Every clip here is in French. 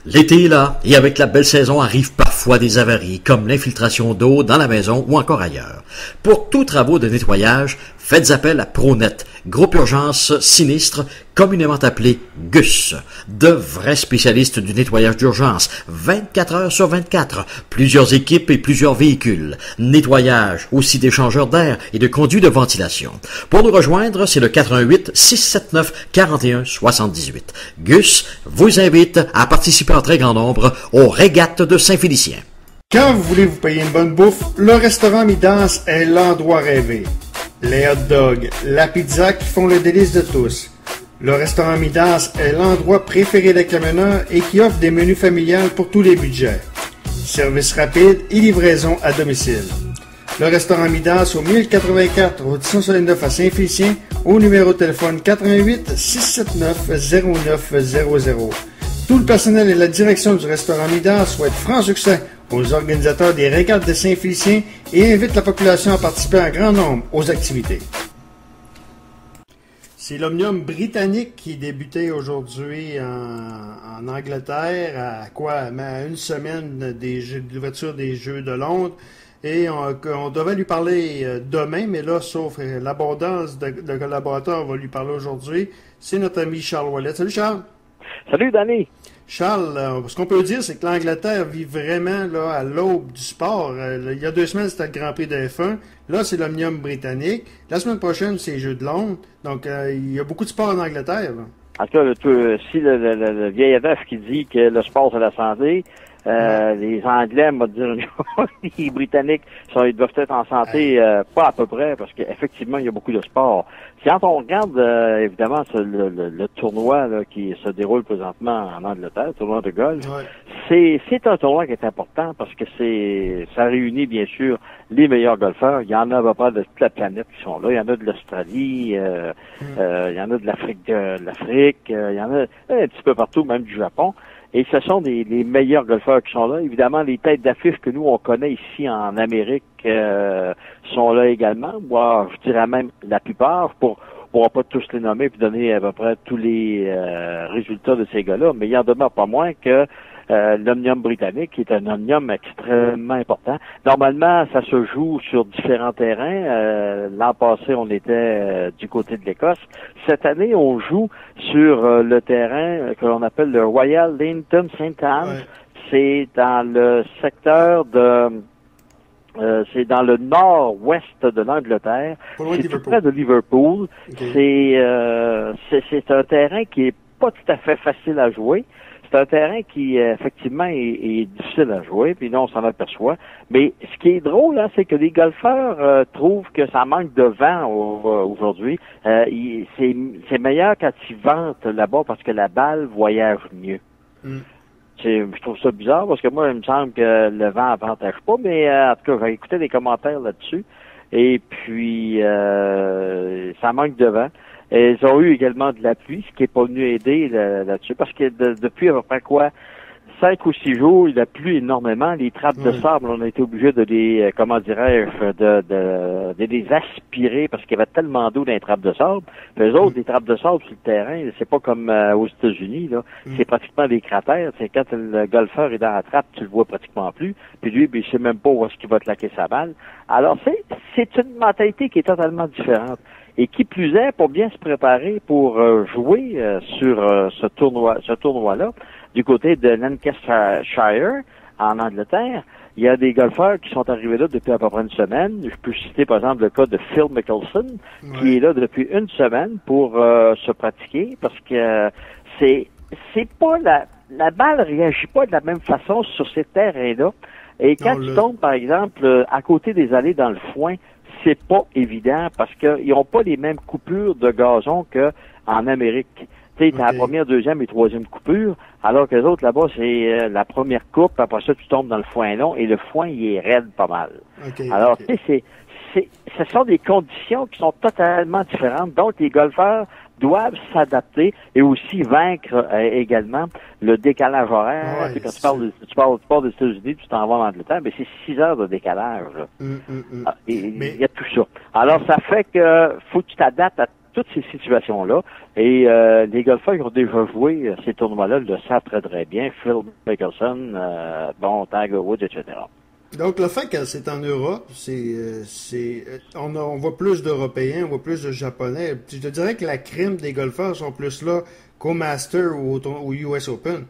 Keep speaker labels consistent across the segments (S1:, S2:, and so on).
S1: L'été est là, et avec la belle saison arrivent parfois des avaries, comme l'infiltration d'eau dans la maison ou encore ailleurs. Pour tous travaux de nettoyage, faites appel à ProNet, groupe urgence sinistre, communément appelé GUS. De vrais spécialistes du nettoyage d'urgence, 24 heures sur 24, plusieurs équipes et plusieurs véhicules. Nettoyage, aussi d'échangeurs d'air et de conduits de ventilation. Pour nous rejoindre, c'est le 418-679-4178. GUS vous invite à participer en très grand nombre aux régates de Saint-Félicien.
S2: Quand vous voulez vous payer une bonne bouffe, le restaurant Midas est l'endroit rêvé. Les hot dogs, la pizza qui font le délice de tous. Le restaurant Midas est l'endroit préféré des camionneurs et qui offre des menus familiales pour tous les budgets. Service rapide et livraison à domicile. Le restaurant Midas au 1084 route Saint-Soleil-Neuf à Saint-Félicien au numéro de téléphone 88 679 0900. Tout le personnel et la direction du restaurant Midas souhaitent franc succès aux organisateurs des régates de Saint-Félicien et invitent la population à participer en grand nombre aux activités. C'est l'Omnium britannique qui débutait aujourd'hui en Angleterre à une semaine de l'ouverture des Jeux de Londres. Et on devait lui parler demain, mais là, sauf l'abondance de collaborateurs, on va lui parler aujourd'hui. C'est notre ami Charles Ouellet. Salut Charles!
S3: Salut Danny!
S2: Charles, ce qu'on peut dire, c'est que l'Angleterre vit vraiment là, à l'aube du sport. Il y a 2 semaines, c'était le Grand Prix de F1. Là, c'est l'Omnium britannique. La semaine prochaine, c'est les Jeux de Londres. Donc, il y a beaucoup de sport en Angleterre. Là.
S3: En tout cas, si le vieil adage qui dit que le sport, c'est la santé, les Anglais, on va dire, les Britanniques, ils doivent être en santé pas à peu près, parce qu'effectivement, il y a beaucoup de sport. Quand on regarde, évidemment, le tournoi là, qui se déroule présentement en Angleterre, le tournoi de golf, c'est un tournoi qui est important parce que ça réunit, bien sûr, les meilleurs golfeurs. Il y en a à peu près de toute la planète qui sont là. Il y en a de l'Australie, il y en a de l'Afrique, il y en a un petit peu partout, même du Japon. Et ce sont les meilleurs golfeurs qui sont là. Évidemment, les têtes d'affiche que nous, on connaît ici en Amérique sont là également. Moi, je dirais même la plupart, on pourra pas tous les nommer et donner à peu près tous les résultats de ces gars-là, mais il en demeure pas moins que l'Omnium britannique, qui est un omnium extrêmement important. Normalement, ça se joue sur différents terrains. L'an passé, on était du côté de l'Écosse. Cette année, on joue sur le terrain que l'on appelle le Royal Leighton St. Anne's. Ouais. C'est dans le secteur c'est dans le nord-ouest de l'Angleterre. C'est tout près de Liverpool. Okay. C'est un terrain qui est pas tout à fait facile à jouer. C'est un terrain qui, effectivement, est difficile à jouer, puis là, on s'en aperçoit. Mais ce qui est drôle, là, c'est que les golfeurs trouvent que ça manque de vent aujourd'hui. C'est meilleur quand ils ventent là-bas parce que la balle voyage mieux. Je trouve ça bizarre parce que moi, il me semble que le vent n'avantage pas, mais en tout cas, j'ai écouté des commentaires là-dessus. Et puis, ça manque de vent. Et ils ont eu également de la pluie, ce qui est pas venu aider là-dessus, parce que depuis à peu près 5 ou 6 jours, il a plu énormément. Les trappes de sable, on a été obligé de les, de les aspirer parce qu'il y avait tellement d'eau dans les trappes de sable. Puis eux autres, les trappes de sable sur le terrain, c'est pas comme aux États-Unis, là. C'est pratiquement des cratères. C'est quand le golfeur est dans la trappe, tu le vois pratiquement plus. Puis lui, il sait même pas où est-ce qu'il va claquer sa balle. Alors, c'est une mentalité qui est totalement différente. Et qui plus est, pour bien se préparer pour jouer sur ce tournoi-là, du côté de Lancashire, en Angleterre, il y a des golfeurs qui sont arrivés là depuis à peu près une semaine. Je peux citer par exemple le cas de Phil Mickelson, qui est là depuis une semaine pour se pratiquer, parce que c'est pas la balle réagit pas de la même façon sur ces terrains-là. Et quand tu tombes, par exemple, à côté des allées dans le foin, c'est pas évident parce qu'ils n'ont pas les mêmes coupures de gazon qu'en Amérique. Tu sais, t'as la première, deuxième et troisième coupure, alors que les autres, là-bas, c'est la première coupe, après ça, tu tombes dans le foin long, et le foin, il est raide pas mal. Alors, tu sais, ce sont des conditions qui sont totalement différentes, donc les golfeurs doivent s'adapter et aussi vaincre également le décalage horaire. Ouais, quand tu parles des États-Unis, tu t'en vas en Angleterre, mais c'est 6 heures de décalage. Il y a tout ça. Alors, ça fait que faut que tu t'adaptes à toutes ces situations-là. Et les golfeurs qui ont déjà joué ces tournois-là le savent très, très bien. Phil Mickelson, Tiger Woods, etc.
S2: Donc, le fait que c'est en Europe, on voit plus d'Européens, on voit plus de Japonais. Je te dirais que la crème des golfeurs sont plus là qu'au Master ou au US Open.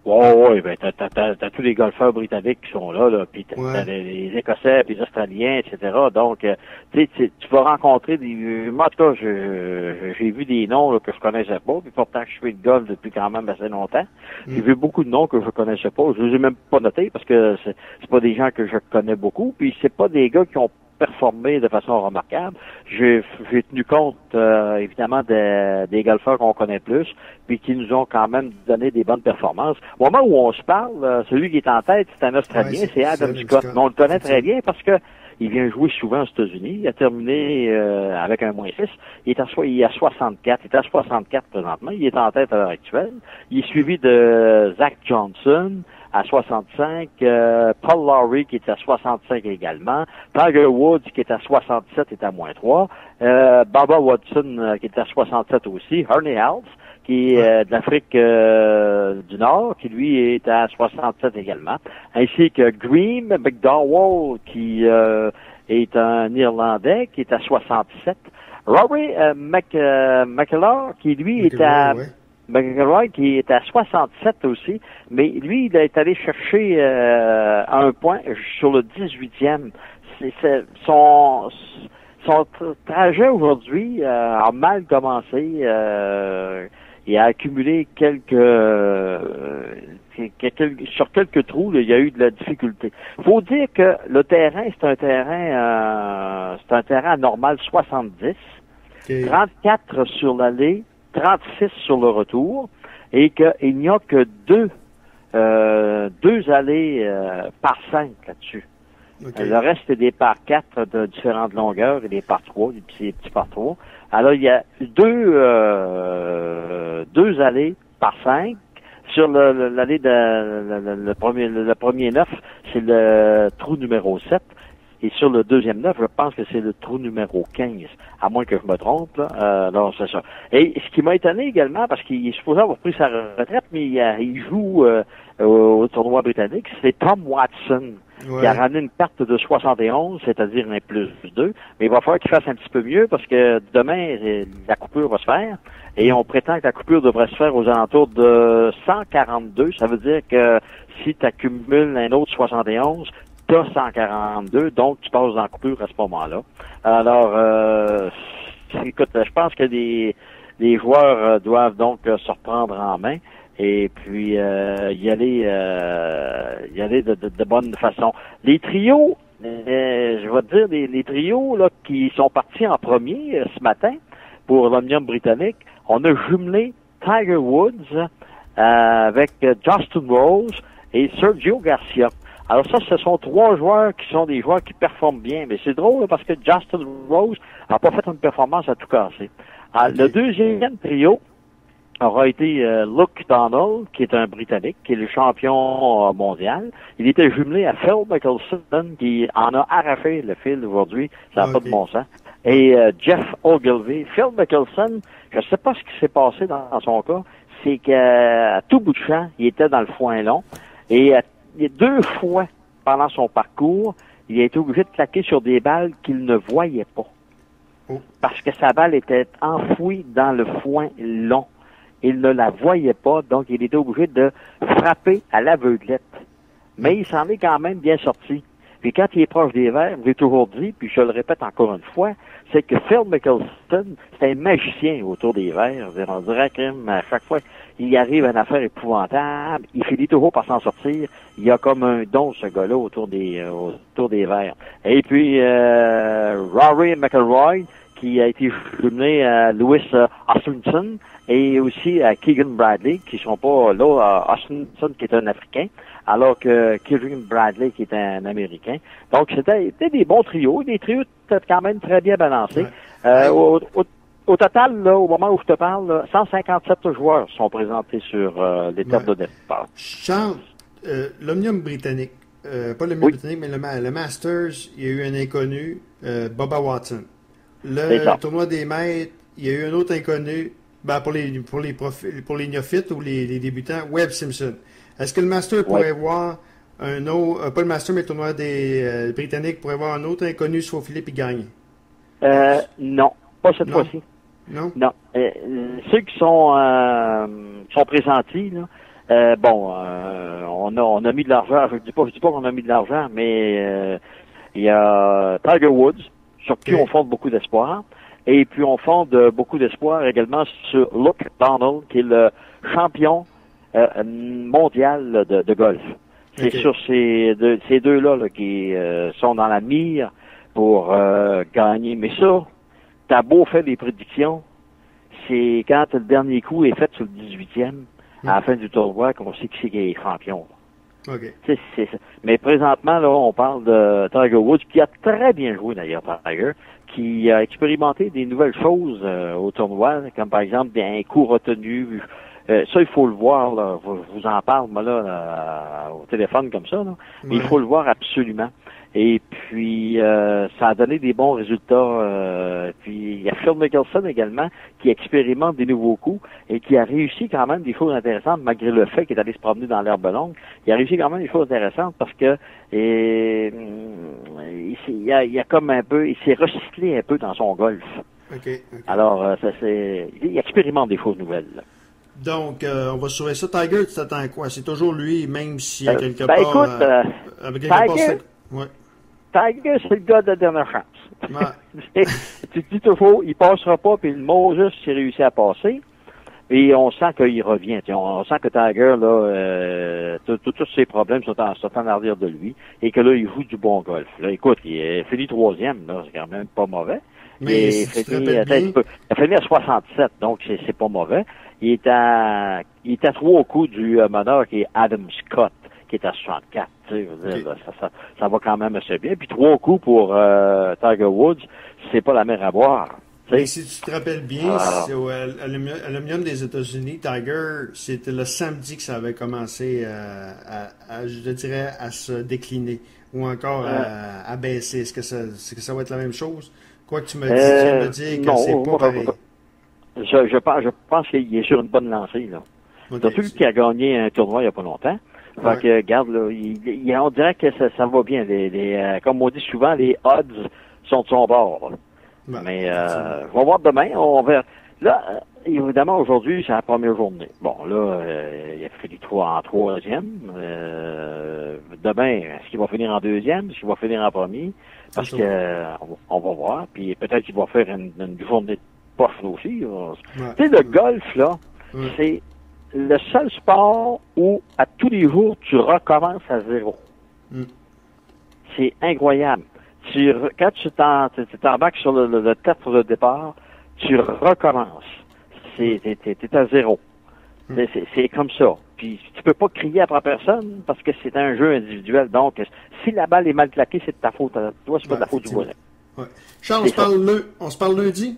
S3: Oui, ben t'as tous les golfeurs britanniques qui sont là, puis t'as les Écossais, puis les Australiens, etc. Donc, tu vas rencontrer moi, en tout cas, j'ai vu des noms là, que je connaissais pas, puis pourtant je fais le golf depuis quand même assez longtemps. J'ai vu beaucoup de noms que je connaissais pas. Je les ai même pas notés parce que c'est pas des gens que je connais beaucoup, puis c'est pas des gars qui ont performé de façon remarquable. J'ai tenu compte, évidemment, des golfeurs qu'on connaît plus, puis qui nous ont quand même donné des bonnes performances. Au moment où on se parle, celui qui est en tête, c'est un Australien, c'est Adam Scott. Mais on le connaît très bien parce que il vient jouer souvent aux États-Unis. Il a terminé avec un -6. Il est à 64. Il est à 64 présentement. Il est en tête à l'heure actuelle. Il est suivi de Zach Johnson à 65, Paul Lawrie qui est à 65 également, Tiger Woods qui est à 67 est à -3, Bubba Watson qui est à 67 aussi, Ernie Els qui est de l'Afrique du Nord, qui lui est à 67 également, ainsi que Green McDowell qui est un Irlandais qui est à 67, Rory McIlroy qui lui est à McIlroy qui est à 67 aussi, mais lui, il est allé chercher un point sur le 18e. Son trajet aujourd'hui a mal commencé. Il a accumulé sur quelques trous, là, il y a eu de la difficulté. Faut dire que le terrain, c'est un terrain normal 70, 34 sur l'allée, 36 sur le retour, et qu'il n'y a que deux allées par 5 là-dessus. Okay. Le reste, c'est des par 4 de différentes longueurs et des par 3, des petits par 3. Alors, il y a deux allées par 5. Sur l'allée le premier 9, c'est le trou numéro 7. Et sur le deuxième 9, je pense que c'est le trou numéro 15, à moins que je me trompe. Alors, c'est ça. Et ce qui m'a étonné également, parce qu'il est supposé avoir pris sa retraite, mais il joue au tournoi britannique, c'est Tom Watson, qui a ramené une carte de 71, c'est-à-dire un +2. Mais il va falloir qu'il fasse un petit peu mieux, parce que demain, la coupure va se faire. Et on prétend que la coupure devrait se faire aux alentours de 142. Ça veut dire que si tu accumules un autre 71, t'as 142, donc tu passes en coupure à ce moment-là. Alors, écoute, je pense que les joueurs doivent donc se reprendre en main et puis y aller de bonne façon. Les trios, je vais te dire, les trios là qui sont partis en premier ce matin pour l'Omnium britannique, on a jumelé Tiger Woods avec Justin Rose et Sergio Garcia. Alors ça, ce sont 3 joueurs qui sont des joueurs qui performent bien. Mais c'est drôle parce que Justin Rose n'a pas fait une performance à tout casser. Le deuxième trio aura été Luke Donald, qui est un Britannique, qui est le champion mondial. Il était jumelé à Phil Mickelson, qui en a arraché le fil aujourd'hui. Ça n'a pas de bon sens. Et Jeff Ogilvy. Phil Mickelson, je ne sais pas ce qui s'est passé dans son cas, c'est qu'à tout bout de champ, il était dans le foin long. Et 2 fois pendant son parcours, il a été obligé de claquer sur des balles qu'il ne voyait pas. Parce que sa balle était enfouie dans le foin long. Il ne la voyait pas, donc il était obligé de frapper à l'aveuglette. Mais il s'en est quand même bien sorti. Puis quand il est proche des verres, je l'ai toujours dit, puis je le répète encore une fois, c'est que Phil Mickelson, c'est un magicien autour des verres. On dirait qu'à chaque fois, il arrive à une affaire épouvantable, il finit toujours par s'en sortir. Il y a comme un don, ce gars-là, autour des verres. Et puis, Rory McIlroy, qui a été jumelé à Lewis Hutchinson et aussi à Keegan Bradley, qui sont pas là, Hutchinson qui est un Africain, alors que Keegan Bradley qui est un Américain. Donc c'était des bons trios, des trios quand même très bien balancés. Au total, là, au moment où je te parle, là, 157 joueurs sont présentés sur l'étape de départ.
S2: Charles, l'Omnium britannique, pas l'Omnium britannique, mais le Masters, il y a eu un inconnu, Bubba Watson. Le tournoi des maîtres, il y a eu un autre inconnu, pour les néophytes ou les débutants, Webb Simpson. Est-ce que le Master pourrait voir un autre, pas le Master, mais le tournoi des Britanniques pourrait voir un autre inconnu sur Philippe et gagner?
S3: Non, pas cette fois-ci.
S2: Non?
S3: Non. Ceux qui sont pressentis, là, on a mis de l'argent. Je dis pas qu'on a mis de l'argent, mais il y a Tiger Woods, sur qui on fonde beaucoup d'espoir. Et puis on fonde beaucoup d'espoir également sur Luke Donald, qui est le champion mondial de golf. C'est sur ces deux-là là, qui sont dans la mire pour gagner. Mais ça, t'as beau faire des prédictions, c'est quand le dernier coup est fait sur le 18e, à la fin du tournoi, qu'on sait qui c'est qui est champion.
S2: Okay.
S3: C'est ça. Mais présentement, là, on parle de Tiger Woods, qui a très bien joué d'ailleurs, Tiger, qui a expérimenté des nouvelles choses au tournoi, comme par exemple un coup retenu. Ça, il faut le voir, là. Je vous en parle, moi, là, au téléphone comme ça, là. Mais il faut le voir absolument. Et puis, ça a donné des bons résultats. Puis, il y a Phil Mickelson également, qui expérimente des nouveaux coups et qui a réussi quand même des choses intéressantes, malgré le fait qu'il est allé se promener dans l'herbe longue. Il a réussi quand même des choses intéressantes parce que il a comme un peu, il s'est recyclé un peu dans son golf.
S2: Okay.
S3: Alors, il expérimente des choses nouvelles, là.
S2: Donc, on va surveiller ça. Tiger, tu t'attends à quoi? C'est toujours lui, même s'il y a quelque part...
S3: écoute,
S2: avec
S3: Tiger, Tiger, c'est le gars de la dernière chance. Ouais. Tu te dis toujours, il passera pas, puis le Moses s'est réussi à passer. Et on sent qu'il revient. On sent que Tiger, là, tous ses problèmes sont en arrière de lui. Et que là, il joue du bon golf. Là, écoute, il est fini 3e, là, c'est quand même pas mauvais.
S2: Mais
S3: il a fini à 67, donc c'est pas mauvais. Il est à 3 coups du meneur qui est Adam Scott, qui est à 64. Tu sais, ça va quand même assez bien. Puis 3 coups pour Tiger Woods, c'est pas la mer à boire.
S2: Mais si tu te rappelles bien, c'est au Aluminium des États-Unis, Tiger, c'était le samedi que ça avait commencé je dirais, à se décliner ou encore à baisser. Est-ce que ça va être la même chose? Quoi que tu me dis, que c'est pas pareil.
S3: Je pense qu'il est sur une bonne lancée, là. Okay. Surtout qu'il a gagné un tournoi il n'y a pas longtemps. Fait que, regarde, là, on dirait que ça va bien. Comme on dit souvent, les odds sont de son bord. Ben, mais on va voir demain. On verra. Là, évidemment, aujourd'hui, c'est la première journée. Bon, là, il a fini en 3e. Demain, est-ce qu'il va finir en 2e? Est-ce qu'il va finir en premier? Parce que on va voir. Puis peut-être qu'il va faire une journée de poche aussi. Tu sais, le golf, là, c'est le seul sport où, à tous les jours, tu recommences à zéro. C'est incroyable. Quand tu t'embarques sur le tertre de départ, tu recommences. T'es à zéro. C'est comme ça. Puis tu peux pas crier après personne parce que c'est un jeu individuel. Donc, si la balle est mal claquée, c'est de ta faute. Toi, c'est pas de la faute du voisin.
S2: Ouais. Charles, on se parle lundi?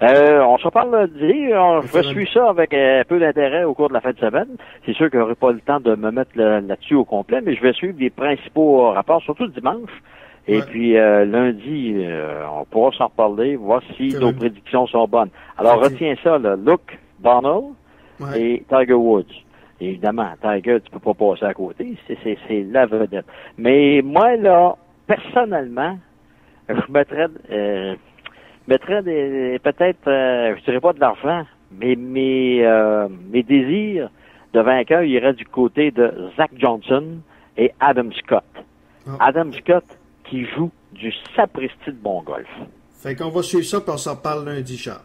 S3: On se parle lundi. Je suis ça avec un peu d'intérêt au cours de la fin de semaine. C'est sûr que j'aurai pas le temps de me mettre là-dessus au complet, mais je vais suivre les principaux rapports, surtout le dimanche. Et puis lundi, on pourra s'en reparler, voir si nos prédictions sont bonnes. Alors retiens ça, là, Luke Donald et Tiger Woods. Et évidemment, Tiger, tu peux pas passer à côté, c'est la vedette. Mais moi, là, personnellement, je mettrais peut-être, je dirais pas de l'argent, mais mes désirs de vainqueur iraient du côté de Zach Johnson et Adam Scott. Adam Scott qui joue du sapristi de bon golf.
S2: Fait qu'on va suivre ça, puis on s'en reparle lundi, Charles.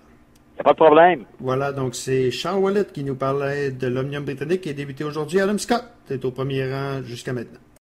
S3: Y a pas de problème.
S2: Voilà, donc c'est Charles Ouellet qui nous parlait de l'Omnium britannique qui est débuté aujourd'hui. Adam Scott est au premier rang jusqu'à maintenant.